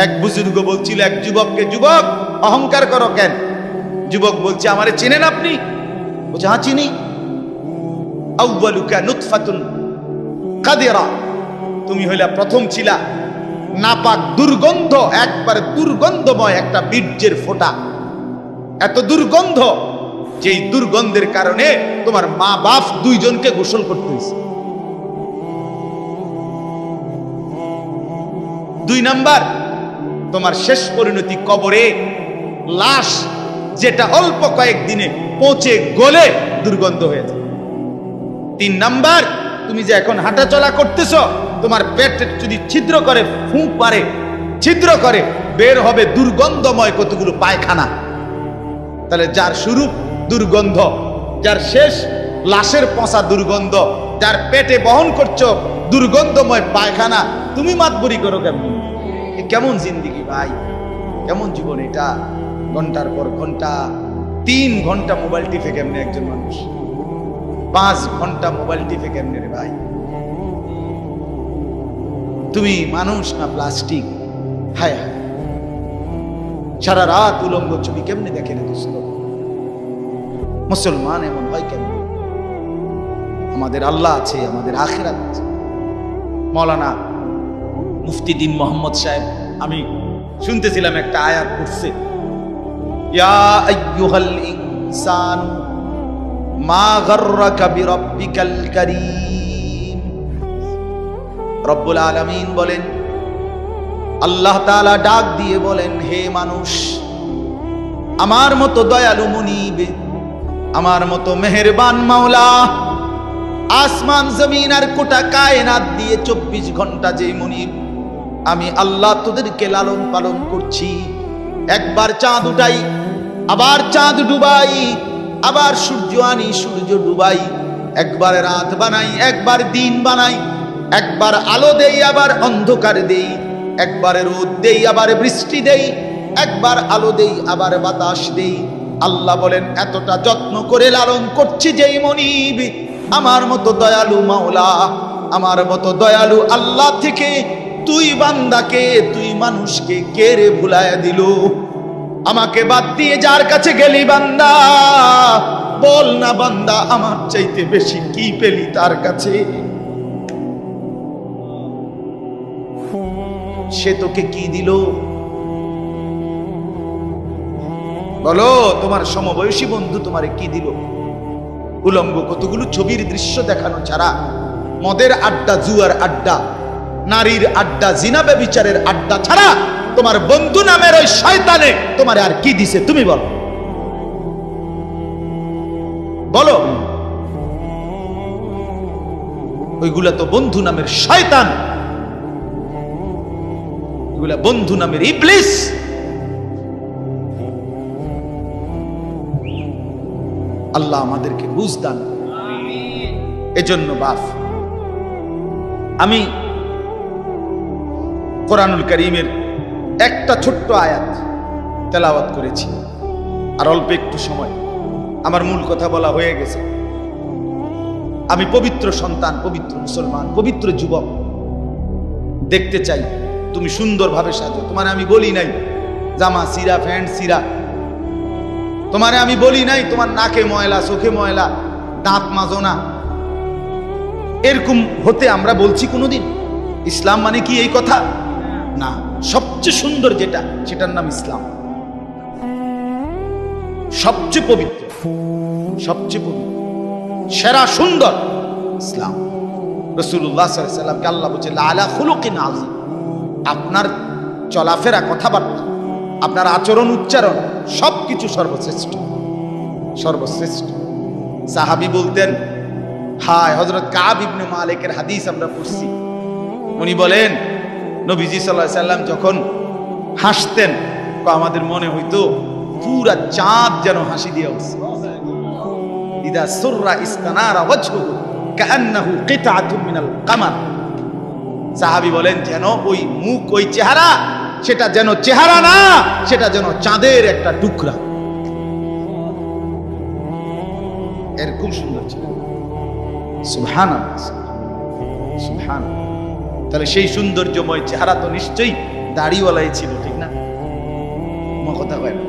এক বুজুর্গ বলছিল এক যুবককে, যুবক অহংকার করো কেন? যুবক বলছে, আমারে চেনেন আপনি? বলছে, হ্যাঁ চিনি। আউয়ালুকা নুতফাতুন কাদিরা, তুমি হইলা প্রথম ছিলা নাপাক দুর্গন্ধ, একবারে দুর্গন্ধময় একটা বীর্যের ফোঁটা, এত দুর্গন্ধ, যেই দুর্গন্ধের কারণে তোমার মা বাপ দুইজনকে গোসল করতে হয়েছে। 2 নাম্বার, তোমার শেষ পরিণতি কবরে, লাশ যেটা অল্প কয়েকদিনে পচে গলে দুর্গন্ধ হয়ে যায়। 3 নাম্বার, তুমি যে এখন হাঁটা চলা করতেছ, তোমার পেটে যদি ছিদ্র করে, ফুঁক পারে, ছিদ্র করে, বের হবে দুর্গন্ধময় কতগুলো পায়খানা। তাহলে যার শুরু দুর্গন্ধ, যার শেষ লাশের পচা দুর্গন্ধ, যার পেটে বহন করছো দুর্গন্ধময় পায়খানা, তুমি মাতবরি করো কেমন? কেমন জিন্দিগি ভাই, কেমন জীবন এটা? ঘন্টার পর ঘন্টা, 3 ঘন্টা মোবাইল টিপে কেমনে একজন মানুষ? 5 ঘন্টা মোবাইল টিপে কেমনে রে ভাই? তুমি মানুষ না প্লাস্টিক? হায় হায়, সারা রাত উলঙ্গ ছবি কেমনে দেখে রে দোস্ত? মুসলমান এমন হয় কেন? আমাদের আল্লাহ আছে, আমাদের আখিরাত আছে। মৌলানা মুফতি দ্বীন মোহাম্মদ সাহেব, আমি শুনতেছিলাম একটা আয়াত পড়ছে, ইয়া আইয়ুহাল ইনসান মা গাররাকা বিরাব্বিকাল কারীম। রব্বুল আলামিন বলেন, আল্লাহ তাআলা ডাক দিয়ে বলেন, হে মানুষ, আমার মতো দয়ালু মুনিব, আমার মতো মেহেরবান মাওলা, আসমান জমিন আর গোটা কায়নাত দিয়ে 24 ঘন্টা যে মুনিব, আমি আল্লাহ তোদেরকে লালন পালন করছি। একবার চাঁদ উঠাই, আবার চাঁদ ডুবাই, আবার সূর্য আনি, সূর্য ডুবাই, একবার রাত বানাই, একবার দিন বানাই, একবার আলো দেই, আবার অন্ধকার দেই, একবার রোদ দেই, আবার বৃষ্টি দেই, একবার আলো দেই, আবার বাতাস দেই। আল্লাহ বলেন, এতটা যত্ন করে লালন করছি যেই মনিব, আমার মতো দয়ালু মাওলা, আমার মতো দয়ালু আল্লাহ থেকে তুই বান্দাকে, তুই মানুষকে কে রে ভুলায়া দিল? আমাকে বাদ দিয়ে যার কাছে গেলি বান্দা, বল না বান্দা, আমার চাইতে বেশি কি পেলি তার কাছে? সে তোকে কি দিল? বলো, তোমার সমবয়সী বন্ধু তোমারে কি দিল? উলঙ্গ কতগুলো ছবির দৃশ্য দেখানো ছাড়া, মদের আড্ডা, জুয়ার আড্ডা, নারীর আড্ডা, জিনা ব্যভিচারের আড্ডা ছাড়া তোমার বন্ধু নামের ওই শয়তানে তোমারে আর কি দিছে? তুমি বলো, বলো। ওইগুলা তো বন্ধু নামের শয়তান, ওইগুলা বন্ধু নামের ইবলিস। আল্লাহ আমাদেরকে বুঝ দান। এজন্য বাপ, আমি কোরআনুল কারীমের একটা ছোট্ট আয়াত তেলাওয়াত করেছি, আর অল্প একটু সময়, আমার মূল কথা বলা হয়ে গেছে। আমি পবিত্র সন্তান, পবিত্র মুসলমান, পবিত্র যুবক দেখতে চাই তুমি সুন্দরভাবে সাজো। তোমার আমি বলি নাই জামা সিরা, প্যান্ট সিরা, তোমারে আমি বলি নাই তোমার নাকে ময়লা, চোখে ময়লা, দাঁত মাজো না, এরকম হতে আমরা বলছি কোনোদিন? ইসলাম মানে কি এই কথা? না, সবচেয়ে সুন্দর যেটা, সেটার নাম ইসলাম। সবচেয়ে পবিত্র, সবচেয়ে পবিত্র, সেরা সুন্দর ইসলাম। রাসূলুল্লাহ সাল্লাল্লাহু আলাইহি ওয়াসাল্লামকে আল্লাহ বলেছে লাআলা খুলুকিন আযীম। আপনার চলাফেরা, কথাবার্তা, আপনার আচরণ, উচ্চারণ সবকিছু সর্বশ্রেষ্ঠ, সর্বশ্রেষ্ঠ। সাহাবী বলতেন, হায়, হযরত কাব ইবনে মালিকের হাদিস আমরা পড়ছি, উনি বলেন নবীজি সাল্লাল্লাহু আলাইহি ওয়াসাল্লাম যখন হাসতেন, আমাদের মনে হইতো পুরা চাঁদ যেন হাসি দিয়ে উঠছে। ইদা সুররা ইস্তানারা ওয়াজহুহু কাআন্নাহু কিতআতুম মিনাল কামার। সাহাবী বলেন, যেন ওই মুখ, ওই চেহারা, সেটা যেন চেহারা না, সেটা যেন চাঁদের একটা টুকরা। এরকম সুন্দর ছিল। সুবহানাল্লাহ, সুবহানাল্লাহ। তাহলে সেই সৌন্দর্যময় চেহারা তো নিশ্চয়ই দাড়িওয়ালাই ছিল, ঠিক না? কথা কয় না?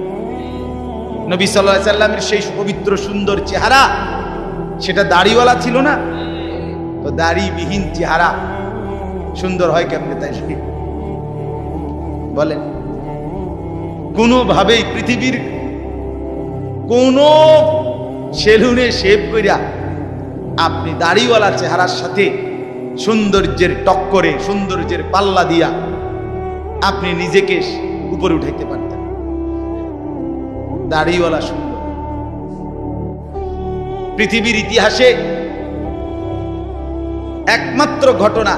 নবী সাল্লাল্লাহু আলাইহি সাল্লামের সেই পবিত্র সুন্দর চেহারা, সেটা দাড়িওয়ালা ছিল না? তো দাড়িবিহীন চেহারা সুন্দর হয় কেমনে তাই বলেন? কোনোভাবেই পৃথিবীর কোন সেলুনে শেভ কইরা আপনি দাড়িওয়ালা চেহারার সাথে সৌন্দর্যের টক্করে, সৌন্দর্যের পাল্লা দিয়া আপনি নিজেকে উপরে উঠাইতে পারতেন। দাড়িওয়ালা সুন্দর। পৃথিবীর ইতিহাসে একমাত্র ঘটনা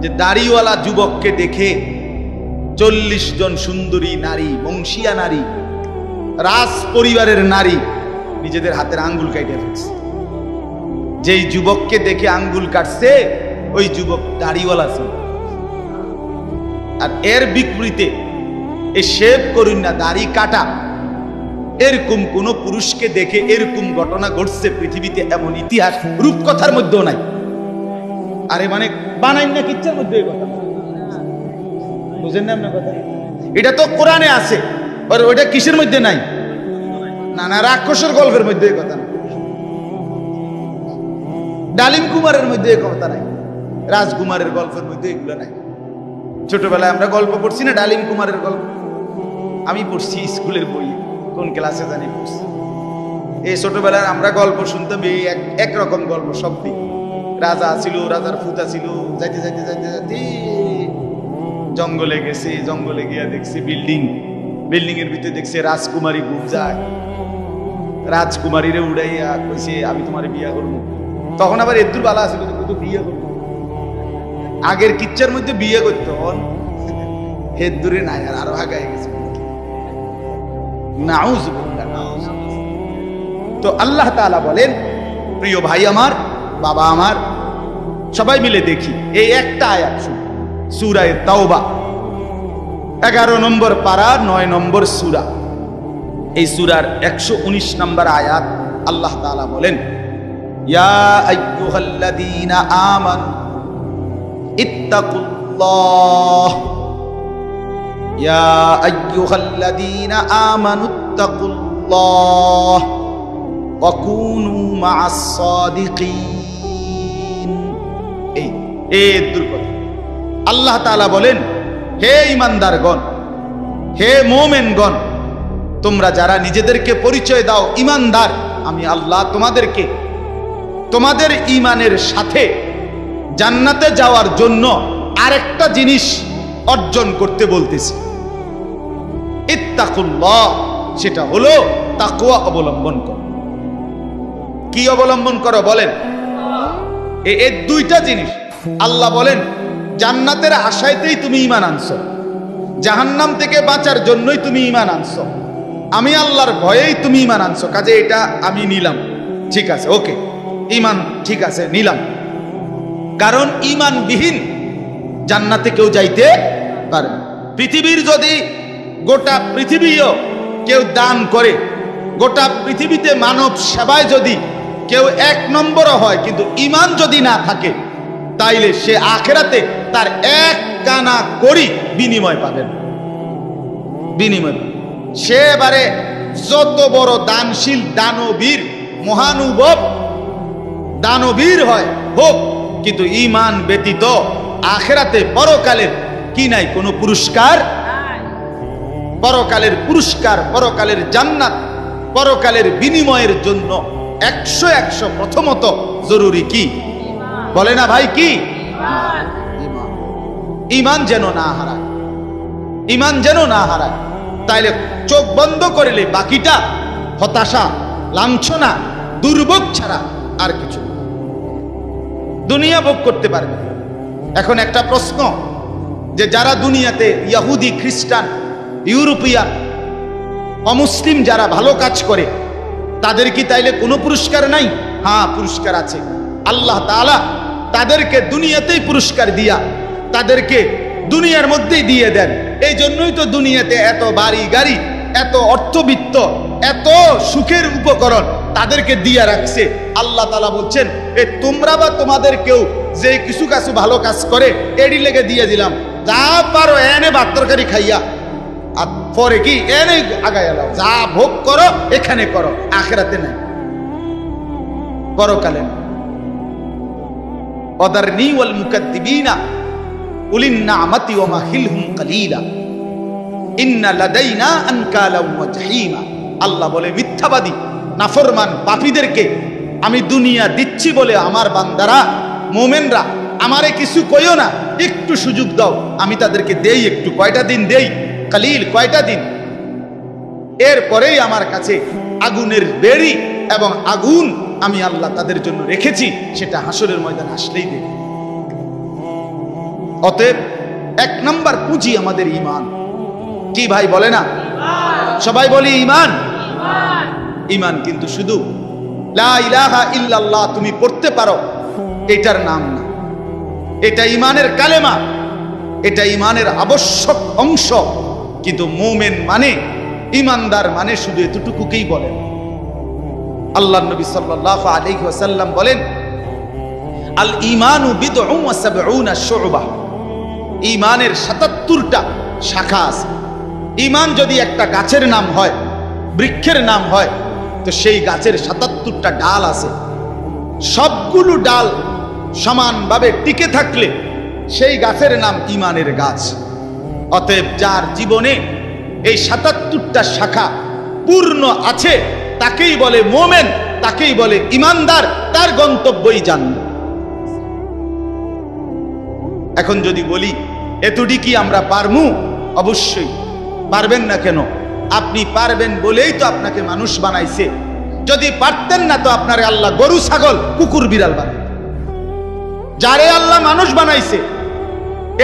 যে দাড়িওয়ালা যুবককে দেখে 40 জন সুন্দরী নারী, বংশীয়া নারী, রাজ পরিবারের নারী নিজেদের হাতের আঙ্গুল কাটে ফেলছে। যেই যুবককে দেখে আঙ্গুল কাটছে ওই যুবক দাড়িওয়ালা ছিল। আর এর বিপরীতে এই শেভ করুন না, দাড়ি কাটা, এরকম কোন পুরুষকে দেখে এরকম ঘটনা ঘটছে পৃথিবীতে এমন ইতিহাস রূপকথার মধ্যেও নাই। আরে মানে বানাই না কিচ্ছার মধ্যে এই কথা, বুঝেন না আপনার কথা? এটা তো কোরআনে আছে, আর ওইটা কিসের মধ্যে নাই? না না, রাক্ষসের গল্পের মধ্যে এই কথা না, ডালিম কুমারের মধ্যে এই কথা নাই, রাজকুমারের গল্পের মধ্যে এগুলো নাই। ছোটবেলায় আমরা গল্প পড়ছি না, ডালিম কুমারের গল্প আমি পড়ছি স্কুলের বই, কোন ক্লাসে জানি পড়ছি। এই ছোটবেলায় আমরা গল্প শুনতাম, এই একরকম গল্প সব দিক। রাজা ছিল, রাজার ফুতা ছিল, যাইতে যাইতে যাইতে যাইতে জঙ্গলে গেছে, জঙ্গলে গিয়া দেখছে বিল্ডিং, বিল্ডিং এর ভিতরে দেখছে রাজকুমারী ঘুম যায়, রাজকুমারীরে উড়াইয়া কইছে আমি তোমার বিয়া করবো। তখন আবার এদুর বালা ছিল তো বিয়ে করবো, আগের কিচ্ছার মধ্যে বিয়ে করতো, হেদুরে নাই, আর আরো আগায় গেছে। তো আল্লাহ তাআলা বলেন, প্রিয় ভাই আমার, বাবা আমার, সবাই মিলে দেখি এই একটা আয়াত শুনুন, সূরা তাওবা 11 নম্বর পারা 9 নম্বর সূরা। এই সূরার 119 নম্বর আয়াত আল্লাহ তাআলা বলেন, ইয়া আইয়ুহাল্লাযীনা আমানু ইত্তাকুল্লাহ, ইয়া আইয়ুহাল্লাযীনা আমানু ইত্তাকুল্লাহ ওয়া কুনু মা'আস সাদিকিন। এই দুর্গত আল্লাহ তাআলা বলেন, হে ঈমানদারগণ, হে মুমিনগণ, তোমরা যারা নিজেদেরকে পরিচয় দাও ঈমানদার, আমি আল্লাহ তোমাদেরকে তোমাদের ঈমানের সাথে জান্নাতে যাওয়ার জন্য আরেকটা জিনিস অর্জন করতে বলতেছি, ইত্তাকুল্লাহ, সেটা হলো তাকওয়া অবলম্বন করো। কি অবলম্বন করো বলেন? এই দুইটা জিনিস। আল্লাহ বলেন জান্নাতের আশায়তেই তুমি ঈমান আনছো, জাহান্নাম থেকে বাঁচার জন্যই তুমি ঈমান আনছো, আমি আল্লাহর ভয়েই তুমি ঈমান আনছো, কাজে এটা আমি নিলাম, ঠিক আছে, ওকে, ঈমান ঠিক আছে নিলাম। কারণ ঈমানবিহীন জান্নাতে কেউ যাইতে পারে না। পৃথিবীর যদি গোটা পৃথিবীও কেউ দান করে, গোটা পৃথিবীতে মানব সেবায় যদি কেউ 1 নম্বরও হয়, কিন্তু ঈমান যদি না থাকে, তাইলে সে আখিরাতে তার 1 কানা করি বিনিময় পাবেন, বিনিময়। সে এবারে যত বড় দানশীল, দানবীর, মহানুভব দানবীর হয় হোক, কিন্তু ঈমান ব্যতীত আখিরাতে পরকালের কি নাই? কোনো পুরস্কার। পরকালের পুরস্কার, পরকালের জান্নাত, পরকালের বিনিময়ের জন্য 100 প্রথমত জরুরি কি বলে না ভাই? কি? ঈমান যেন না হারায়, ঈমান যেন না হারায়। তাইলে চোখ বন্ধ করলে বাকিটা হতাশা, লাঞ্ছনা, দুর্ভোগ ছাড়া আর কিছু দুনিয়া ভোগ করতে পারবে। এখন একটা প্রশ্ন, যে যারা দুনিয়াতে ইহুদি, খ্রিস্টান, ইউরোপিয়ান, অমুসলিম যারা ভালো কাজ করে, তাদের কি তাইলে কোনো পুরস্কার নাই? হ্যাঁ, পুরস্কার আছে। আল্লাহ তাআলা তাদেরকে দুনিয়াতেই পুরস্কার দিয়া তাদেরকে দুনিয়ার মধ্যেই দিয়ে দেন। এই জন্যই তো দুনিয়াতে এত বাড়ি গাড়ি, এত অর্থবিত্ত, এত সুখের উপকরণ তাদেরকে দিয়া রাখছে। আল্লাহ তাআলা বলছেন, এ তোমরা বা তোমাদের কেউ যে কিছু ভালো কাজ করে এরই লেগে দিয়ে দিলাম, যা পারো এনে ভাত তরকারি খাইয়া, আর পরে কি এনে আগায় এলাও, যা ভোগ করো এখানে করো, আখিরাতে নাই, পরকালে না। ওয়াদারনি ওয়াল মুকাদ্দিবিনা উলিন নি'মাতি ওয়া মাহিলহুম কালিলা ইন্না লাদাইনা আনকালা ওয়া জাহিমা। আল্লাহ বলে মিথ্যাবাদী নাফরমান পাপীদেরকে আমি দুনিয়া দিচ্ছি বলে আমার বান্দারা মুমিনরা আমারে কিছু কইও না, একটু সুযোগ দাও, আমি তাদেরকে দেই একটু, কয়টা দিন দেই, কালিল কয়টা দিন, এরপরেই আমার কাছে আগুনের বেড়ি এবং আগুন আমি আল্লাহ তাদের জন্য রেখেছি, সেটা হাসরের ময়দান আসলেই দেবে। অতএব এক নাম্বার পুঁজি আমাদের ঈমান। কি ভাই বলে না? সবাই বলি ঈমান। ঈমান কিন্তু শুধু লা ইলাহা ইল্লাল্লাহ তুমি পড়তে পারো এটার নাম না, এটা ঈমানের কালেমা, এটা ঈমানের আবশ্যক অংশ। কিন্তু মুমিন মানে, ঈমানদার মানে শুধু এতটুকুকেই বলেন। আল্লাহর নবী সাল্লাল্লাহু আলাইহি ওয়াসাল্লাম বলেন, আল ঈমানু বিদউন ওয়া সাবউনা শু'বা। ঈমানের ৭৭টা শাখা আছে। ঈমান যদি একটা গাছের নাম হয়, বৃক্ষের নাম হয়, তো সেই গাছের ৭৭টা ডাল আছে। সবগুলো ডাল সমানভাবে টিকে থাকলে সেই গাছের নাম ঈমানের গাছ। অতএব যার জীবনে এই ৭৭টা শাখা পূর্ণ আছে তাকেই বলে মুমিন, তাকেই বলে ঈমানদার, তার গন্তব্যই জান্নাত। এখন যদি বলি এতটি কি আমরা পারমু? অবশ্যই পারবেন না কেন? আপনি পারবেন বলেই তো আপনাকে মানুষ বানাইছে। যদি পারতেন না তো আপনারে আল্লাহ গরু ছাগল কুকুর বিড়াল বানাইতেন। যারে আল্লাহ মানুষ বানাইছে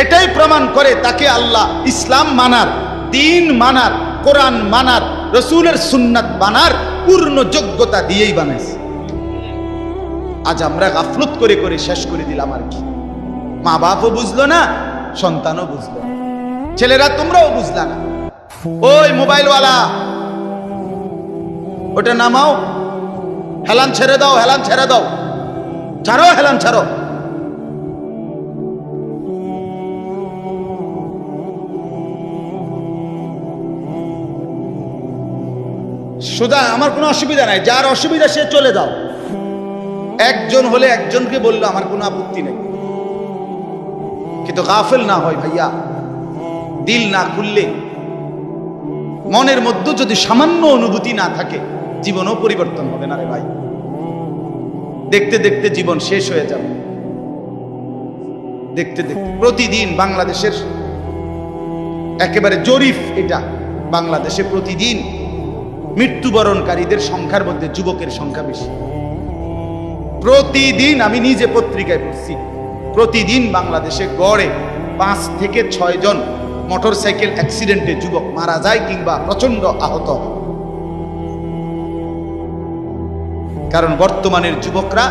এটাই প্রমাণ করে তাকে আল্লাহ ইসলাম মানার, দ্বীন মানার, কোরআন মানার, রাসূলের সুন্নাত মানার পূর্ণ যোগ্যতা দিয়েই বানাইছে। আজ আমরা গাফলত করে করে শেষ করে দিলাম। আর কি, মা বাপও বুঝলো না, সন্তানও বুঝলো না, ছেলেরা তোমরাও বুঝলা না। ওই মোবাইলওয়ালা, ওটা নামাও, হেলান ছেড়ে দাও, হেলান ছেড়ে দাও, ছাড়ো, হেলান ছাড়ো। সুদা আমার কোনো অসুবিধা নাই, যার অসুবিধা সে চলে যাও। একজন হলে একজনকে বললো আমার কোনো আপত্তি নেই, কিন্তু গাফেল না হয় ভাইয়া। দিল না খুললে, মনের মধ্যে যদি সামান্য অনুভূতি না থাকে, জীবনও পরিবর্তন হবে না রে ভাই। দেখতে দেখতে জীবন শেষ হয়ে যাবে। দেখতে দেখতে প্রতিদিন বাংলাদেশের একেবারে জরিপ এটা, বাংলাদেশে প্রতিদিন মৃত্যুবরণকারীদের সংখ্যার মধ্যে যুবকের সংখ্যা বেশি। প্রতিদিন আমি নিজে পত্রিকায় পড়ছি, প্রতিদিন বাংলাদেশে গড়ে 5 থেকে 6 জন মোটরসাইকেল অ্যাক্সিডেন্টে যুবক মারা যায় কিংবা প্রচন্ড আহত। কারণ বর্তমানের যুবকরা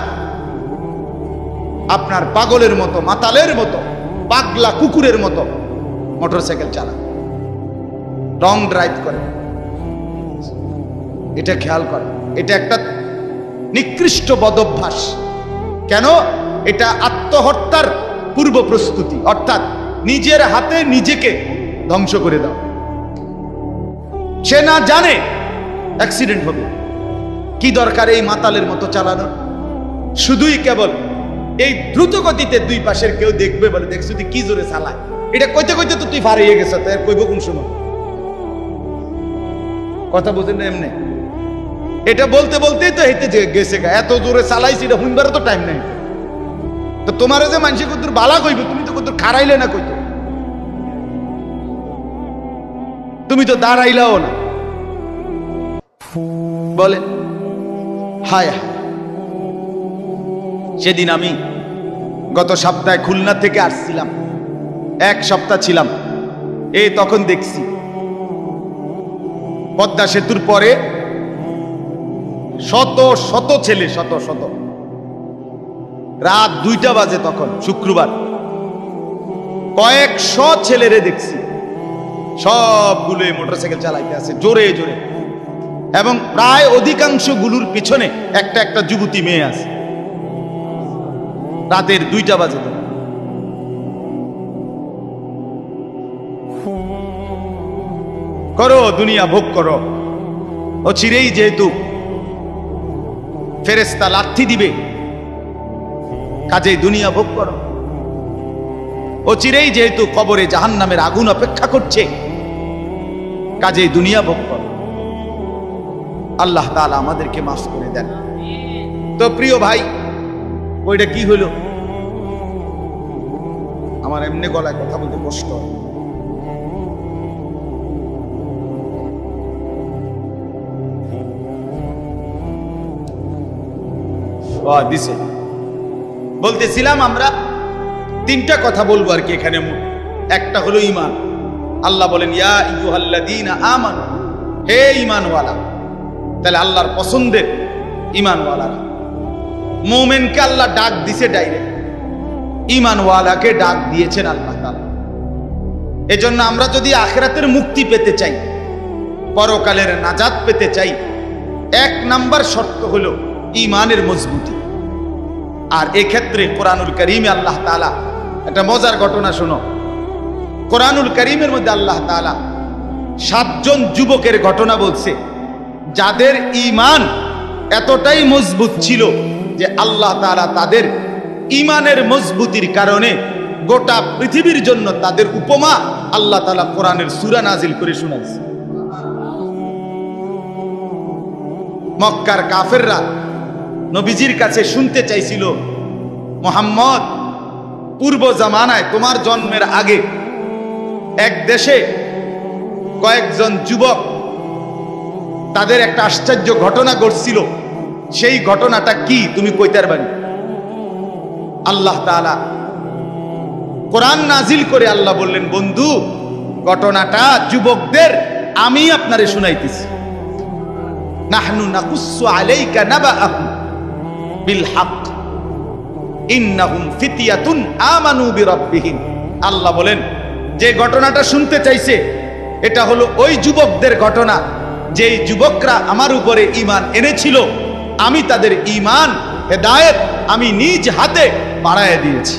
আপনার পাগলের মতো, মাতালের মতো, পাগলা কুকুরের মতো মোটরসাইকেল চালায়, রং ড্রাইভ করে। এটা খেয়াল করে, এটা একটা নিকৃষ্ট বদভ্যাস। কেন? এটা আত্মহত্যার পূর্ব প্রস্তুতি, অর্থাৎ নিজের হাতে নিজেকে ধ্বংস করে দাও। সে না জানে অ্যাক্সিডেন্ট হবে, কি দরকার এই মাতালের মতো চালানো? শুধুই কেবল এই দ্রুত গতিতে দুই পাশের কেউ দেখবে বলে, দেখছো তুই কি জোরে চালায়, এটা কইতে কইতে তো তুই ফারিয়ে গেছ, তাই কইব কোন সময়? কথা বুঝেন না? এমনি এটা বলতে বলতেই তো হেঁটে গেছে, এত জোরে চালাইছি, এটা হুইবারও তো টাইম নেই। তো তোমার যে মানুষে কত বালা কইব, তুমি তো কত খারাইলে না, কইতো তুমি তো দাঁড়াইলাও না। বলে হায় হায়। সেদিন আমি গত সপ্তাহে খুলনা থেকে আসছিলাম, 1 সপ্তাহ ছিলাম। এই তখন দেখছি পদ্মা সেতুর পরে শত শত ছেলে, শত শত, রাত 2টা বাজে তখন শুক্রবার, কয়েকশো ছেলেরে দেখছি, সবগুলো মোটরসাইকেল চালাইতে আছে জোরে জোরে, এবং প্রায় অধিকাংশ গুলোর পিছনে একটা একটা যুবতী মেয়ে আছে। রাতের 2টা বাজে। করো, দুনিয়া ভোগ করো। ও চিরেই যেহেতু ফেরেশতা লাথি দিবে, কাজেই দুনিয়া ভোগ করো। ও চিরেই যেহেতু কবরে জাহান্নামের আগুন অপেক্ষা করছে, কাজেই দুনিয়া ভোগ করো। আল্লাহ তাআলা আমাদেরকে মাফ করে দেন। তো প্রিয় ভাই, ওইটা কি হলো? আমার এমনি গলায় কথা বলতে কষ্ট দিছে। বলতেছিলাম আমরা তিনটা কথা বলবো আর কি এখানে। একটা হলো ঈমান। আল্লাহ বলেন ইয়া আইয়ুহাল্লাযীনা আমানু, হে ঈমানওয়ালা। তাহলে আল্লাহর পছন্দের ঈমানওয়ালারা। মুমিনকে আল্লাহ ডাক দিছে ডাইরেক্ট, ঈমানওয়ালাকে ডাক দিয়েছেন আল্লাহ তাআলা। এজন্য আমরা যদি আখিরাতের মুক্তি পেতে চাই, পরকালের নাজাত পেতে চাই, এক নাম্বার শর্ত হলো ঈমানের মজবুতি। আর এক্ষেত্রে কোরআনুল কারীমে আল্লাহ তাআলা একটা মজার ঘটনা শোনো। কোরআনুল কারীমের মধ্যে আল্লাহ তাআলা 7 জন যুবকের ঘটনা বলছে, যাদের ঈমান এতটাই মজবুত ছিল যে আল্লাহ তাআলা তাদের ঈমানের মজবুতির কারণে গোটা পৃথিবীর জন্য তাদের উপমা আল্লাহ তাআলা কোরআনের সূরা নাজিল করে শোনাইছে। মক্কার কাফেররা নবীজির কাছে শুনতে চাইছিল, মুহাম্মদ, পূর্ব জামানায় তোমার জন্মের আগে এক দেশে কয়েকজন যুবক, তাদের একটা আশ্চর্য ঘটনা ঘটছিল, সেই ঘটনাটা কি তুমি কইতে পারবে? আল্লাহ তাআলা কোরআন নাজিল করে আল্লাহ বললেন, বন্ধু, ঘটনাটা যুবকদের আমি আপনারে শুনাইতেছি। নাহনু নাকুসু আলাইকা নাবাআহুম বিল হক ইন্নাহুম ফিতয়াতুন আমানু বিরাব্বিহিম। আল্লাহ বলেন, যে ঘটনাটা শুনতে চাইছে এটা হলো ওই যুবকদের ঘটনা, যেই যুবকরা আমার উপরে ঈমান এনেছিল, আমি তাদের ঈমান হেদায়েত আমি নিজ হাতে বাড়ায় দিয়েছি।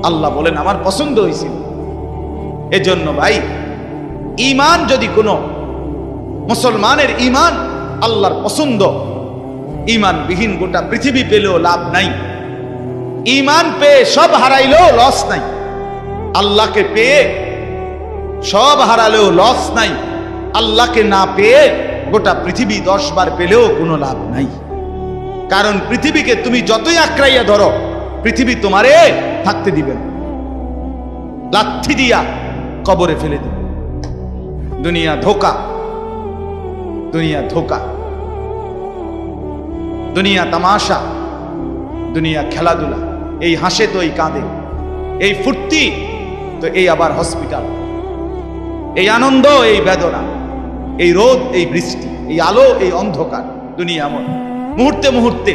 আল্লাহ বলেন, আমার পছন্দ হয়েছিল। এজন্য ভাই, ঈমান যদি কোনো মুসলমানের ঈমান আল্লাহর পছন্দ, ঈমানবিহীন গোটা পৃথিবী পেলেও লাভ নাই। ঈমান পেয়ে সব হারাইলেও লস নাই। আল্লাহকে পেয়ে সব হারালেও লস নাই। আল্লাহকে না পেয়ে গোটা পৃথিবী 10 বার পেলেও কোনো লাভ নাই। কারণ পৃথিবীকে তুমি যতই আঁকড়াইয়া ধরো, পৃথিবী তোমারে থাকতে দিবে না, লাথি দিয়া কবরে ফেলে দিবে। দুনিয়া ধোকা, দুনিয়া ধোকা, দুনিয়া তামাশা, দুনিয়া খেলাধুলা। এই হাসে তো এই কাঁদে, এই ফুর্তি তো এই আবার হসপিটাল, এই আনন্দ এই বেদনা, এই রোদ এই বৃষ্টি, এই আলো এই অন্ধকার। দুনিয়া এমন, মুহূর্তে মুহূর্তে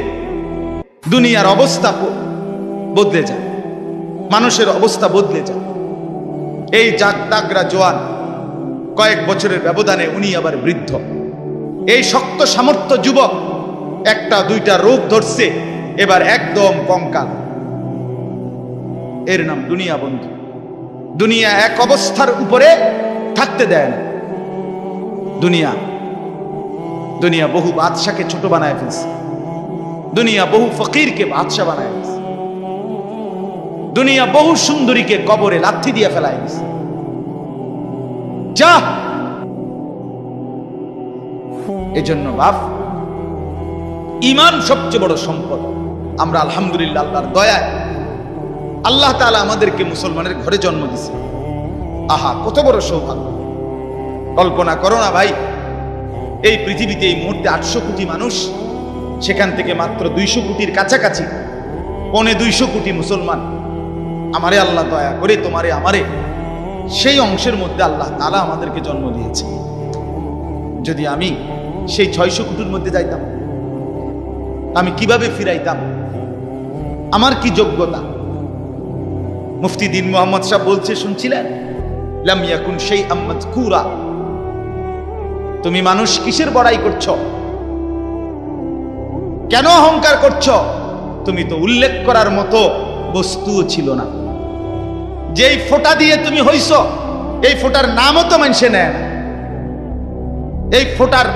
দুনিয়ার অবস্থা বদলে যায়, মানুষের অবস্থা বদলে যায়। এই জাগতাগরা জোয়ান, কয়েক বছরের ব্যবধানে উনি আবার বৃদ্ধ। এই শক্ত সামর্থ্য যুবক, একটা দুইটা রোগ ধরছে, এবার একদম কঙ্কাল। এর নাম দুনিয়া বন্ধু। দুনিয়া এক অবস্থার উপরে থাকতে দেয় না। দুনিয়া দুনিয়া বহু বাদশাকে ছোট বানায় ফেলছে। দুনিয়া বহু ফকিরকে বাদশা বানায় ফেলছে। দুনিয়া বহু সুন্দরীকে কবরে লাথি দিয়ে ফেলায় দিছে। যা, এজন্য বাপ, ঈমান সবচেয়ে বড় সম্পদ। আমরা আলহামদুলিল্লাহ আল্লাহর দয়ায় আল্লাহ তাআলা আমাদেরকে মুসলমানের ঘরে জন্ম দিয়েছে। আহা, কত বড় সৌভাগ্য! কল্পনা করো না ভাই, এই পৃথিবীতে এই মুহূর্তে 800 কোটি মানুষ, সেখান থেকে মাত্র 200 কোটির কাছাকাছি, 250 কোটি মুসলমান। আমারে আল্লাহ দয়া করে তোমারে আমারে সেই অংশের মধ্যে আল্লাহ তাআলা আমাদেরকে জন্ম দিয়েছে। যদি আমি সেই 600 কোটির মধ্যে যাইতাম, আমি কিভাবে ফিরাইতাম? আমার কি যোগ্যতা? মুফতি দ্বীন মুহাম্মদ সাহেব বলছে, শুনছিলেন, লাম ইয়াকুন শাইআম মাযকুরা। তুমি মানুষ কিসের বড়াই করছো? কেন অহংকার করছো? তুমি তো উল্লেখ করার মতো বস্তুও ছিল না। যেই ফোঁটা দিয়ে তুমি হইছো, এই ফোটার নামও তো মানুষে নেয় না, এই ফোটার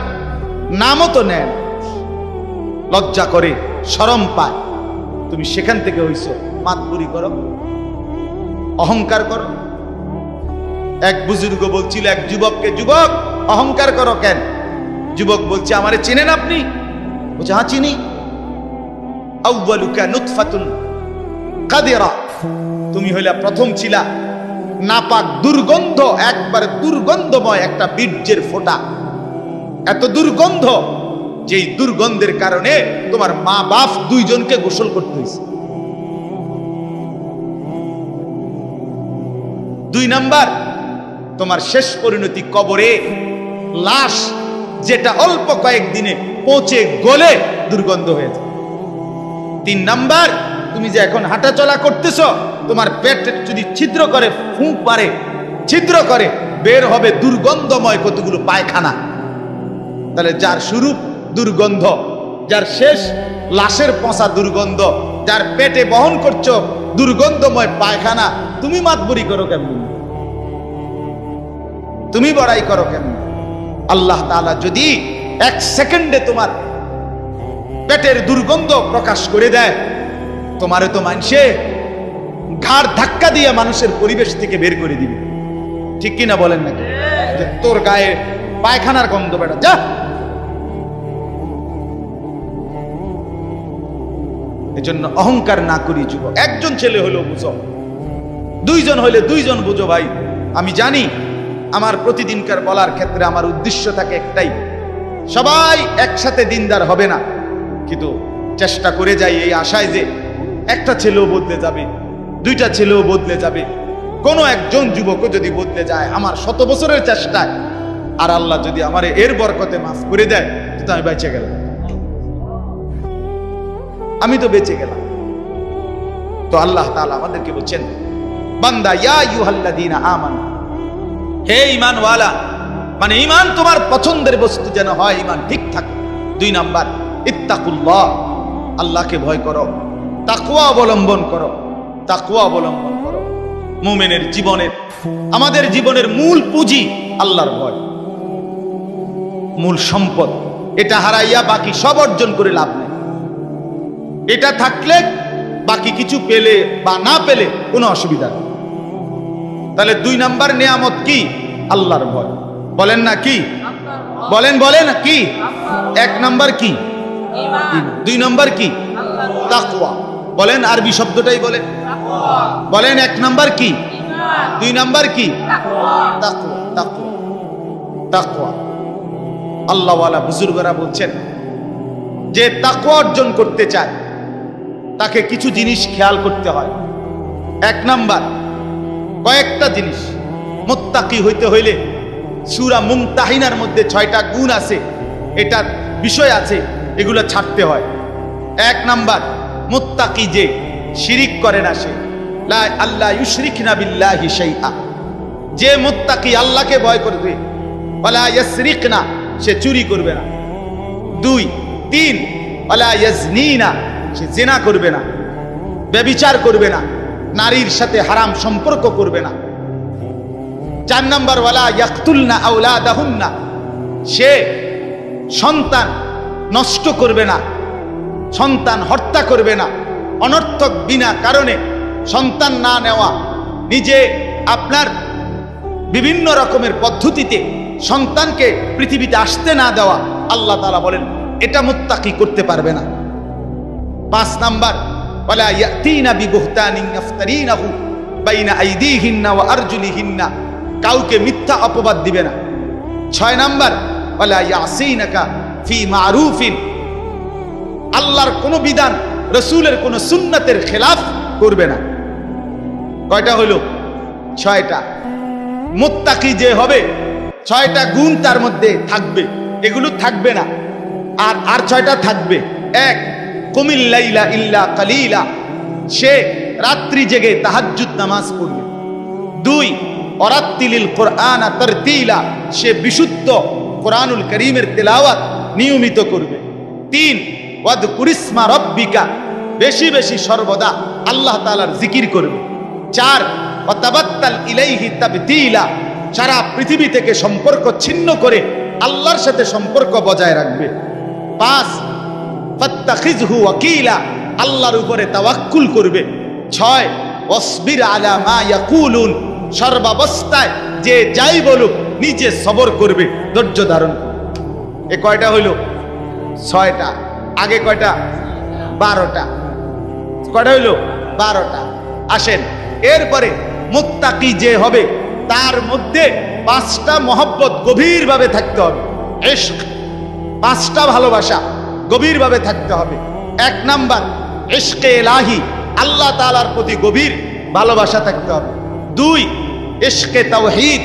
নামও তো নেয় না। লজ্জা করে, শরম পায়। তুমি সেখান থেকে হইছো, মাতবুরি করো, অহংকার করো। এক বুজুর্গ বলছিল এক যুবককে, যুবক অহংকার করো কেন? যুবক বলছে, আমারে চেনেন আপনি? বলছে, হ্যাঁ চিনি। আউয়ালুকা নুতফাতুন কাদিরা, তুমি হইলা প্রথম ছিলা নাপাক দুর্গন্ধ, একবারে দুর্গন্ধময় একটা বীর্যের ফোঁটা। এত দুর্গন্ধ, যেই দুর্গন্ধের কারণে তোমার মা বাপ দুইজনকে গোসল করতে হয়েছে। 2 নাম্বার, তোমার শেষ পরিণতি কবরে, লাশ যেটা অল্প কয়েকদিনে পচে গলে দুর্গন্ধ হয়েছে। 3 নাম্বার, তুমি যে এখন হাঁটা চলা করতেছ, তোমার পেট যদি ছিদ্র করে, ফুঁক পারে, ছিদ্র করে, বের হবে দুর্গন্ধময় কতগুলো পায়খানা। তাহলে যার শুরু দুর্গন্ধ, যার শেষ লাশের পচা দুর্গন্ধ, যার পেটে বহন করছো দুর্গন্ধময় পায়খানা, তুমি মাতবরি করো কেমন? তুমি বড়াই করো কেমন? আল্লাহ তাআলা যদি 1 সেকেন্ডে তোমার পেটের দুর্গন্ধ প্রকাশ করে দেয়, তোমারে তো মানুষে ঘাড় ধাক্কা দিয়ে মানুষের পরিবেশ থেকে বের করে দিবে। ঠিক কিনা বলেন নাকি? যে তোর গায়ে পায়খানার গন্ধ, বেটা যা। এজন্য অহংকার না করি যুবক। একজন ছেলে হলেও বুঝো, 2 জন হইলে 2 জন বুঝো। ভাই আমি জানি আমার প্রতিদিনকার বলার ক্ষেত্রে আমার উদ্দেশ্য থাকে একটাই, সবাই একসাথে দিনদার হবে না, কিন্তু চেষ্টা করে যাই এই আশায় যে একটা ছেলেও বদলে যাবে, 2টা ছেলেও বদলে যাবে, কোনো একজন যুবকও যদি বদলে যায় আমার 100 বছরের চেষ্টায়, আর আল্লাহ যদি আমারে এর বরকতে মাফ করে দেয়, তো আমি বেঁচে গেলাম, আমি তো বেঁচে গেলাম। তো আল্লাহ তাআলা আমাদেরকে বলছেন, বান্দা ইয়া আইয়ুহাল্লাযীনা আমানু, হে ঈমানওয়ালা, মানে ঈমান তোমার পছন্দের বস্তু যেন হয়, ঈমান ঠিক থাকে। 2 নাম্বার, ইত্তাকুল্লাহ, আল্লাহকে ভয় করো, তাকওয়া অবলম্বন করো, তাকওয়া অবলম্বন করো। মুমিনের জীবনের, আমাদের জীবনের মূল পুঁজি আল্লাহর ভয়, মূল সম্পদ। এটা হারাইয়া বাকি সব অর্জন করে লাভ নেই। এটা থাকলে বাকি কিছু পেলে বা না পেলে কোনো অসুবিধা নেই। তাহলে 2 নাম্বার নিয়ামত কি? আল্লাহর ভয়। বলেন না কি? বলেন বলেন কি? 1 নাম্বার কি? ঈমান। 2 নাম্বার কি? তাকওয়া। বলেন আরবি শব্দটাই বলেন, বলেন 1 নাম্বার কি? ঈমান। 2 নাম্বার কি? তাকওয়া। তাকওয়া, তাকওয়া, তাকওয়া। আল্লাহওয়ালা বুজুর্গরা বলছেন, যে তাকওয়া অর্জন করতে চায় তাকে কিছু জিনিস খেয়াল করতে হয়। 1 নাম্বার, কয়েকটা জিনিস। মুত্তাকি হইতে হইলে সূরা মুমতাহিনার মধ্যে 6টা গুণ আছে, এটা বিষয় আছে, এগুলো ছাড়তে হয়। 1 নাম্বার, মুত্তাকি যে শিরিক করে না, সে লা আল্লাহ ইউশরিকনা বিল্লাহি শাইআ, যে মুত্তাকি আল্লাহকে ভয় করবে, ওয়ালা ইয়াসরিকনা, সে চুরি করবে না। 2, 3, ওয়ালা ইয়াজনিনা, সে জিনা করবে না, ব্যভিচার করবে না, নারীর সাথে হারাম সম্পর্ক করবে না। 4 নাম্বার, ওয়ালা ইয়াকতুলনা আওলাদাহুন্না, সে সন্তান নষ্ট করবে না, সন্তান হত্যা করবে না, অনর্থক বিনা কারণে সন্তান না নেওয়া, নিজে আপনার বিভিন্ন রকমের পদ্ধতিতে সন্তানকে পৃথিবীতে আসতে না দেওয়া, আল্লাহ তাআলা বলেন এটা মুত্তাকি করতে পারবে না। 5 নাম্বার, ওয়ালা ইয়াতিনা বিবুহতানিন ইফতারিনাহু বাইনা আইদিহিন্না ওয়া আরজুলিহিন্না, কাউকে মিথ্যা অপবাদ দিবে না। 6 নাম্বার, ওয়ালা ইয়াসিনাকা ফি মারুফিন, আল্লাহর কোন বিধান, রাসূলের কোন সুন্নাতের খেলাফ করবে না। কয়টা হলো? 6টা। মুত্তাকি যে হবে 6টা গুণ তার মধ্যে থাকবে, এগুলো থাকবে না। আর 6টা থাকবে। 1, কুমিল লাইলা ইল্লা কালিলা, সে রাত্রি জেগে তাহাজ্জুদ নামাজ পড়বে। 2, ওয়ারাত্তিলিল কুরআনা তারতিলা, সে বিশুদ্ধ কোরআনুল কারীমের তেলাওয়াত নিয়মিত করবে। 3, ওয়াদকুরিসমা রাব্বিকা, বেশি বেশি সর্বদা আল্লাহ তাআলার জিকির করবে। 4, ওয়াতাবাত্তাল ইলাইহি তাবতিলা, সারা পৃথিবী থেকে সম্পর্ক ছিন্ন করে আল্লাহর সাথে সম্পর্ক বজায় রাখবে। 5 ফাত্তাখিযহু ওয়াকিলা, আল্লাহর উপরে তাওয়াক্কুল করবে। 6 ওয়াসবির আলা মা ইয়াকুলুন, সর্বাবস্থায় যে যাই বলুক নিজে সবর করবে, ধৈর্য ধারণ করবে। এ কয়টা হইল? 6টা। আগে কয়টা? 12টা। কয়টা হইল? 12টা। আসেন, এরপরে মুত্তাকি যে হবে তার মধ্যে 5টা মহব্বত গভীরভাবে থাকতে হবে। ইশক, 5টা ভালোবাসা গভীরভাবে থাকতে হবে। 1 নাম্বার ইশকে ইলাহি, আল্লাহ তাআলার প্রতি গভীর ভালোবাসা থাকতে হবে। 2 ইশকে তাওহীদ,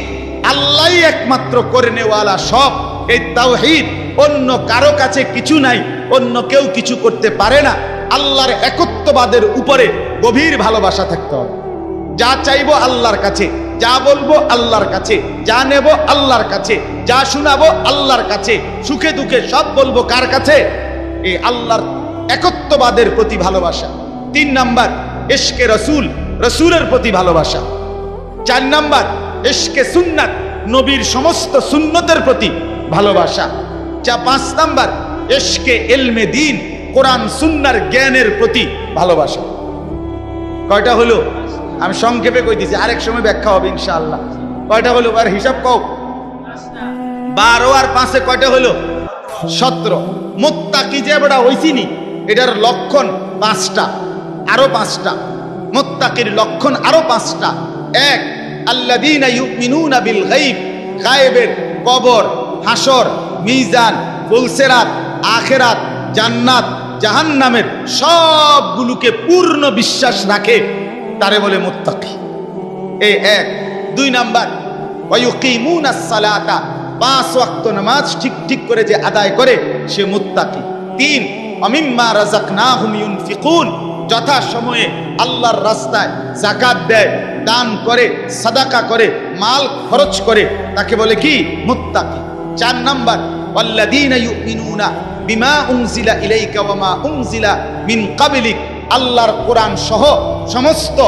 আল্লাহই একমাত্র করেনেওয়ালা সব। এই তাওহীদ, অন্য কারো কাছে কিছু নাই, অন্য কেউ কিছু করতে পারে না। আল্লাহর একত্ববাদের উপরে গভীর ভালোবাসা থাকতে হবে। যা চাইবো আল্লাহর কাছে, যা বলবো আল্লাহর কাছে, যা নেব আল্লাহর কাছে, যা শোনাবো আল্লাহর কাছে, সুখে দুঃখে সব বলবো কার কাছে? এই আল্লাহর একত্ববাদের প্রতি ভালোবাসা। 3 নাম্বার ইশকে রাসূল, রাসূলের প্রতি ভালোবাসা। 4 নাম্বার ইশকে সুন্নাত, নবীর সমস্ত সুন্নতের প্রতি ভালোবাসা। 5 নাম্বার ইশকে ইলমে দ্বীন, কোরআন সুন্নাহর জ্ঞানের প্রতি ভালোবাসা। কয়টা হলো? আমি সংক্ষেপে কই দিছি, আরেক সময় ব্যাখ্যা হবে ইনশাআল্লাহ। কয়টা হলো? আর হিসাব কও। 12 আর 5 কয়টা হলো? 17। মুত্তাকি যে বড় হইছিনি, এটার লক্ষণ 5টা, আরো 5টা। মুত্তাকির লক্ষণ আরো 5টা। 1 আল্লাযীনা ইউমিনুনা বিল গায়ব, গায়েবের, কবর, হাসর, মিজান, ফুলসিরাত, আখিরাত, জান্নাত, জাহান্নামের সবগুলোকে পূর্ণ বিশ্বাস রাখে, তারে বলে মুত্তাকি। এই 1। 2 নাম্বার ওয়ায়ুকিমুনাস সালাতা, 5 ওয়াক্ত নামাজ ঠিক করে যে আদায় করে সে মুত্তাকি। 3 ওয়ামিম্মা রাযাকনাহুম ইউনফিকুন, যথা সময়ে আল্লাহর রাস্তায় যাকাত দেয়, দান করে, সাদাকা করে, মাল খরচ করে, তাকে বলে কি? মুত্তাকি। 4 নাম্বার ওয়াল্লাযীনা ইউমিনুনা বিমা উনজিলা ইলাইকা ওয়া মা উনজিলা মিন ক্বাবলিক, আল্লাহর কোরআন সহ সমস্ত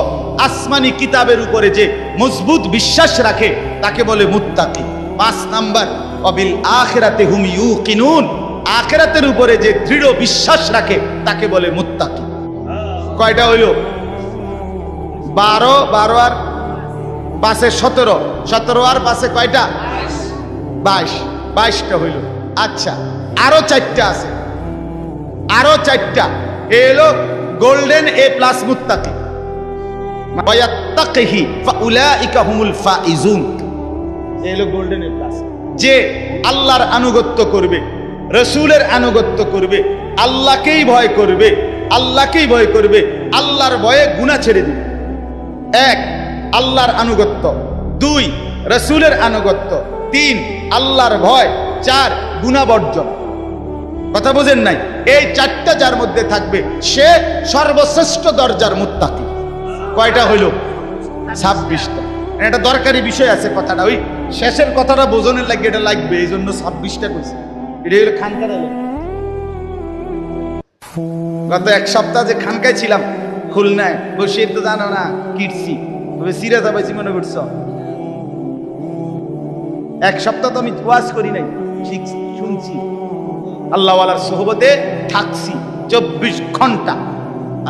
আসমানি কিতাবের উপরে যে মজবুত বিশ্বাস রাখে তাকে বলে মুত্তাকি। 5 নাম্বার ওয়াবিল আখিরাতি হুম ইউকিনুন, আখিরাতের উপরে যে দৃঢ় বিশ্বাস রাখে তাকে বলে মুত্তাকি। কয়টা হইল? 12, 12 আর 5 17, 17 আর 5 কয়টা? 22, 22টা হইল। আচ্ছা, আরো 4টা আছে, আরো 4টা। এলো গোল্ডেন এ প্লাস মুত্তাকি। ওয়ায়াত্তাকিহি ফাউলাইকা হুমুল ফাইজুন, এলো গোল্ডেন এ প্লাস। যে আল্লাহর আনুগত্য করবে, রাসূলের আনুগত্য করবে, আল্লাহকেই ভয় করবে, আল্লাহকেই ভয় করবে, আল্লাহর ভয়ে গুনাহ ছেড়ে দিবে। 1 আল্লাহর আনুগত্য, 2 রাসূলের আনুগত্য, 3 আল্লাহর ভয়, 4 গুনাহ বর্জন। কথা বুঝেন নাই? এই 4টা যার মধ্যে থাকবে সে সর্বশ্রেষ্ঠ দরজার মুত্তাকি। কয়টা হইল? 26টা। এটা দরকারি বিষয় আছে কথাটা, ওই শেষের কথাটা বোঝনের লাগে এটা লাগবে, এই জন্য 26টা কইছি। এটা হলো খানকার। গত 1 সপ্তাহ যে খানকায় ছিলাম খুলনায়, বসে তো জানো না কিটছি, তবে সিরাজা পাইছি মনে করছ। 1 সপ্তাহ তো আমি ওয়াজ করি নাই, ঠিক শুনছি, আল্লাহওয়ালার সোহবতে থাকছি 24 ঘন্টা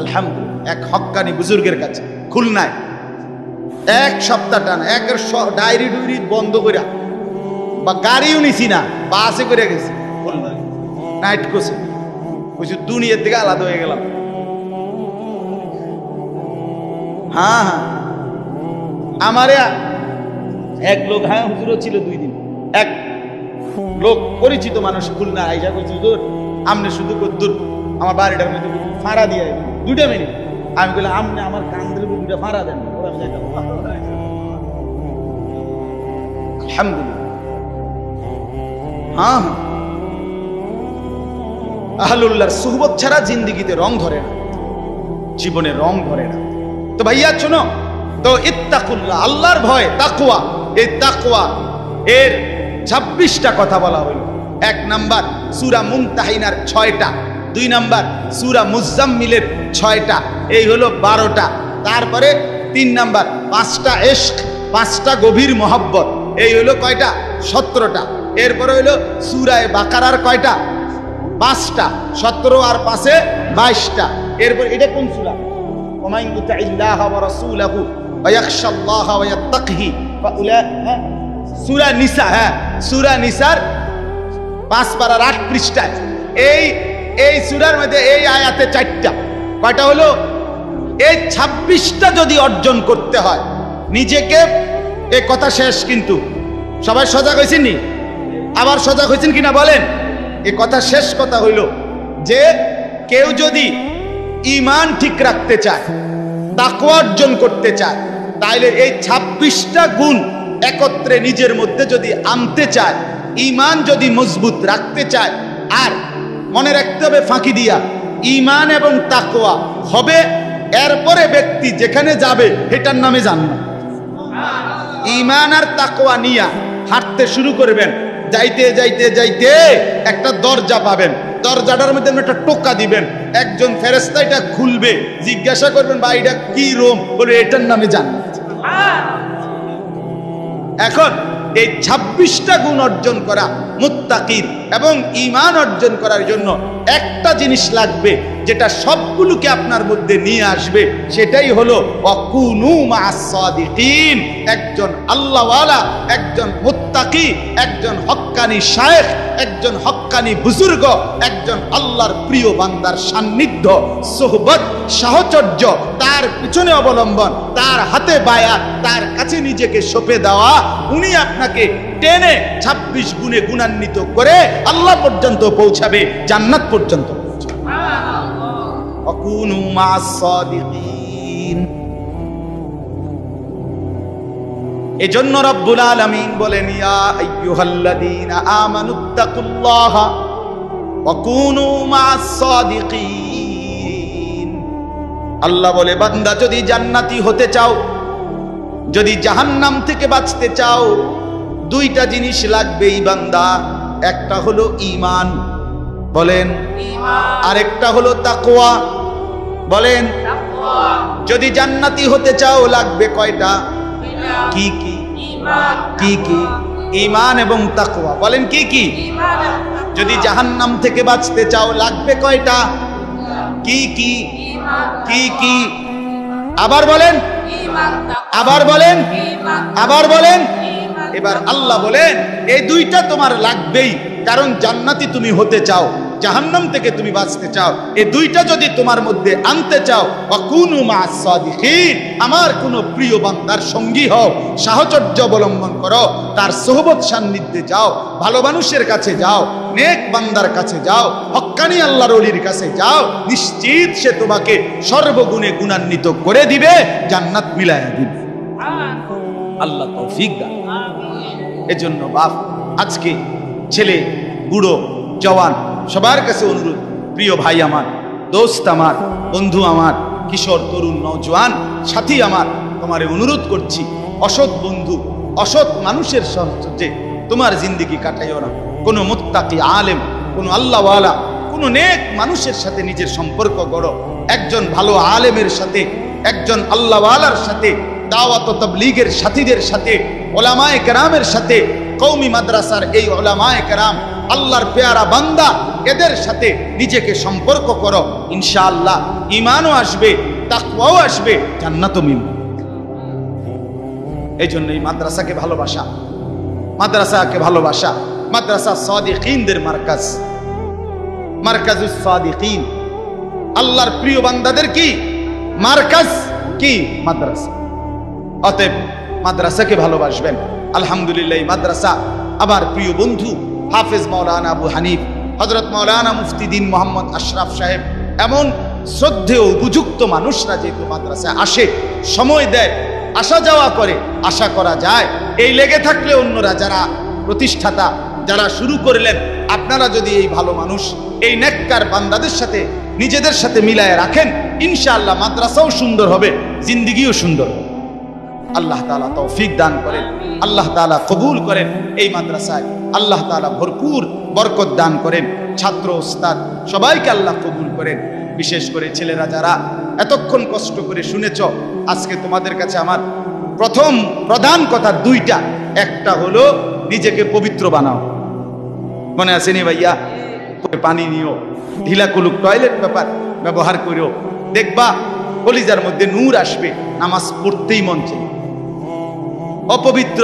আলহামদুলিল্লাহ, এক হক্কানি বুজুর্গের কাছে খুলনায়। 1 সপ্তাহ টানা, একের ডায়েরি ডুইরি বন্ধ করে, বা গাড়িও নিছি না, বাসে করে গেছি খুলনায়, নাইট কোচে। বলছি দুনিয়ার থেকে আলাদা হয়ে গেলাম। হ্যাঁ হ্যাঁ, আমারে এক লোক, হ্যাঁ হুজুরও ছিল 2 দিন, এক লোক পরিচিত মানুষ খুলনা আইসা করছে, হুজুর আমনে শুধু কদ্দুর আমার বাড়িটার মধ্যে ফাঁড়া দিয়ে 2টা মিনিট। আমি বললাম আমনে আমার কান্দের 2টা ফাঁড়া দেন। আলহামদুলিল্লাহ। হ্যাঁ হ্যাঁ, আহলুল্লাহর সুহবত ছাড়া জিন্দেগিতে রং ধরে না, জীবনে রং ধরে না। তো ভাইয়া শোনো, তো ইত্তাকুল্লাহ, আল্লাহর ভয়, তাকওয়া। এই তাকওয়া এর 26টা কথা বলা হলো। 1 নাম্বার সূরা মুমতাহিনার 6টা, 2 নাম্বার সূরা মুজাম্মিলের 6টা, এই হলো 12টা। তারপরে 3 নাম্বার 5টা ইশক, 5টা গভীর মহব্বত, এই হইলো কয়টা? 17টা। এরপরে হইলো সূরায়ে বাকারার কয়টা? 5টা। 17 আর 5-এ 22টা। এরপর এটা কোন সূরা? ওমাইন ইউতিল্লাহা ওয়া রাসূলাহু ওয়া ইয়াখশাল্লাহা ওয়া ইয়াত্তাকিহি ফাউলাইকা। সূরা নিসা, হ্যাঁ সূরা নিসার 5 পারার 8 পৃষ্ঠায় এই সূরার মধ্যে এই আয়াতে 4টা। কয়টা হলো? এই 26টা যদি অর্জন করতে হয় নিজেকে, এই কথা শেষ। কিন্তু সবাই সজাগ হয়েছেন নি? আবার সজাগ হয়েছেন কিনা বলেন? এই কথা শেষ কথা হইল যে কেউ যদি ঈমান ঠিক রাখতে চায়, তাকওয়া অর্জন করতে চায়, তাইলে এই 26টা গুণ একত্রে নিজের মধ্যে যদি আনতে চায়, ঈমান যদি মজবুত রাখতে চায়, আর মনে রাখতে হবে ফাঁকি দিয়া ঈমান এবং তাকওয়া হবে, এরপরে ব্যক্তি যেখানে যাবে এটার নামে জান্নাত। ঈমান আর তাকওয়া নিয়া হাঁটতে শুরু করবেন, যাইতে যাইতে যাইতে একটা দরজা পাবেন, দরজাটার মধ্যে একটা টোকা দিবেন, একজন ফেরেশতা এটা খুলবে, জিজ্ঞাসা করবেন ভাই এটা কি রুম? বলে এটার নামে জান্নাত। এখন এই 26টা গুণ অর্জন করা মুত্তাকির এবং ঈমান অর্জন করার জন্য একটা জিনিস লাগবে, যেটা সবগুলোকে আপনার মধ্যে নিয়ে আসবে, সেটাই হলো ওয়াকুনু মা'আস সাদিকিন। একজন আল্লাহওয়ালা, একজন মুত্তাকি, একজন হক্কানি শায়েখ, একজন হক্কানি বুজুর্গ, একজন আল্লাহর প্রিয় বান্দার সান্নিধ্য, সোহবত, সাহচর্য, তার পিছনে অবলম্বন, তার হাতে বায়াত, তার কাছে নিজেকে সঁপে দেওয়া, উনি আপনাকে টেনে 26 গুণে গুণান্বিত করে আল্লাহ পর্যন্ত পৌঁছাবে, জান্নাত পর্যন্ত পৌঁছাবে। ওয়াকুনু মা'আস সাদিকিন। এজন্য রব্বুল আলামিন বলেন ইয়া আইয়ুহাল্লাযীনা আমানুত্তাকুল্লাহা ওয়া কুনু মা'আস সাদিকিন। আল্লাহ বলে বান্দা যদি জান্নাতি হতে চাও, যদি জাহান্নাম থেকে বাঁচতে চাও, 2টা জিনিস লাগবেই বান্দা। একটা হলো ঈমান, বলেন ঈমান, আরেকটা হলো তাকওয়া, বলেন তাকওয়া। যদি জান্নাতি হতে চাও লাগবে কয়টা? কি কি? ঈমান। কি কি? ঈমান এবং তাকওয়া। বলেন কি কি? ঈমান। যদি জাহান্নাম থেকে বাঁচতে চাও লাগবে কয়টা? কি কি? ঈমান। কি কি? আবার বলেন ঈমান, আবার বলেন ঈমান, আবার বলেন ঈমান। এবার আল্লাহ বলেন এই 2টা তোমার লাগবেই, কারণ জান্নাতি তুমি হতে চাও, জাহান্নাম থেকে তুমি বাঁচতে চাও। এই 2টা যদি তোমার মধ্যে আনতে চাও, ওয়াকুনু মা'আস সাদিকিন, আমার কোন প্রিয় বান্দার সঙ্গী হও, সাহচর্য অবলম্বন করো, তার সোহবত সান্নিধ্যে যাও, ভালো মানুষের কাছে যাও, নেক বান্দার কাছে যাও, হক্কানি আল্লাহর ওলির কাছে যাও, নিশ্চিত সে তোমাকে সর্বগুণে গুণান্বিত করে দিবে, জান্নাত মিলায়া দিবে। আল্লাহ তৌফিক দান। এজন্য বাপ, আজকে ছেলে, বুড়ো, জওয়ান সবার কাছে অনুরোধ, প্রিয় ভাই আমার, দোস্ত আমার, বন্ধু আমার, কিশোর, তরুণ, নওজোয়ান সাথী আমার, তোমারে অনুরোধ করছি, অসৎ বন্ধু, অসৎ মানুষের সাথে তোমার জিন্দেগি কাটাইও না। কোনো মুত্তাকি আলেম, কোনো আল্লাহওয়ালা, কোনো নেক মানুষের সাথে নিজের সম্পর্ক গড়ো। একজন ভালো আলেমের সাথে, একজন আল্লাহওয়ালার সাথে, দাওয়াত ও তাবলীগের সাথীদের সাথে, ওলামায়ে কেরামের সাথে, কওমি মাদ্রাসার এই ওলামায়ে কেরাম, আল্লাহর পেয়ারা বান্দা, এদের সাথে নিজেকে সম্পর্ক করো, ইনশাআল্লাহ ঈমানও আসবে, তাকওয়াও আসবে, জান্নাতও মিলবে। এই জন্য এই মাদ্রাসাকে ভালোবাসা, মাদ্রাসাকে ভালোবাসা। মাদ্রাসা সাদিকিনদের মার্কাজ, মার্কাজুস সাদিকিন, আল্লাহর প্রিয় বান্দাদের কি মার্কাজ, কি মাদ্রাসা। অতএব মাদ্রাসাকে ভালোবাসবেন। আলহামদুলিল্লাহ এই মাদ্রাসা আমার প্রিয় বন্ধু হাফেজ মাওলানা আবু হানিফ, হযরত মাওলানা মুফতি দ্বীন মোহাম্মদ আশরাফ সাহেব, এমন শ্রদ্ধেয় উপযুক্ত মানুষরা যেহেতু মাদ্রাসায় আসে, সময় দেয়, আসা যাওয়া করে, আশা করা যায় এই লেগে থাকলে অন্যরা যারা প্রতিষ্ঠাতা, যারা শুরু করলেন, আপনারা যদি এই ভালো মানুষ, এই নেককার বান্দাদের সাথে নিজেদের সাথে মিলায় রাখেন, ইনশাআল্লাহ মাদ্রাসাও সুন্দর হবে, জিন্দেগিও সুন্দর হবে। আল্লাহ তাআলা তৌফিক দান করেন, আল্লাহ তাআলা কবুল করেন। এই মাদ্রাসায় আল্লাহ তাআলা ভরপুর বরকত দান করেন। ছাত্র, ওস্তাদ সবাইকে আল্লাহ কবুল করেন। বিশেষ করে ছেলেরা যারা এতক্ষণ কষ্ট করে শুনেছ, আজকে তোমাদের কাছে আমার প্রথম প্রধান কথা দুইটা, একটা হলো নিজেকে পবিত্র বানাও। মনে আছে নি ভাইয়া? পানি নিও, ঢিলা কুলুক টয়লেট পেপার ব্যবহার করো, দেখবা কলিজার মধ্যে নূর আসবে, নামাজ পড়তেই মন চাই। অপবিত্র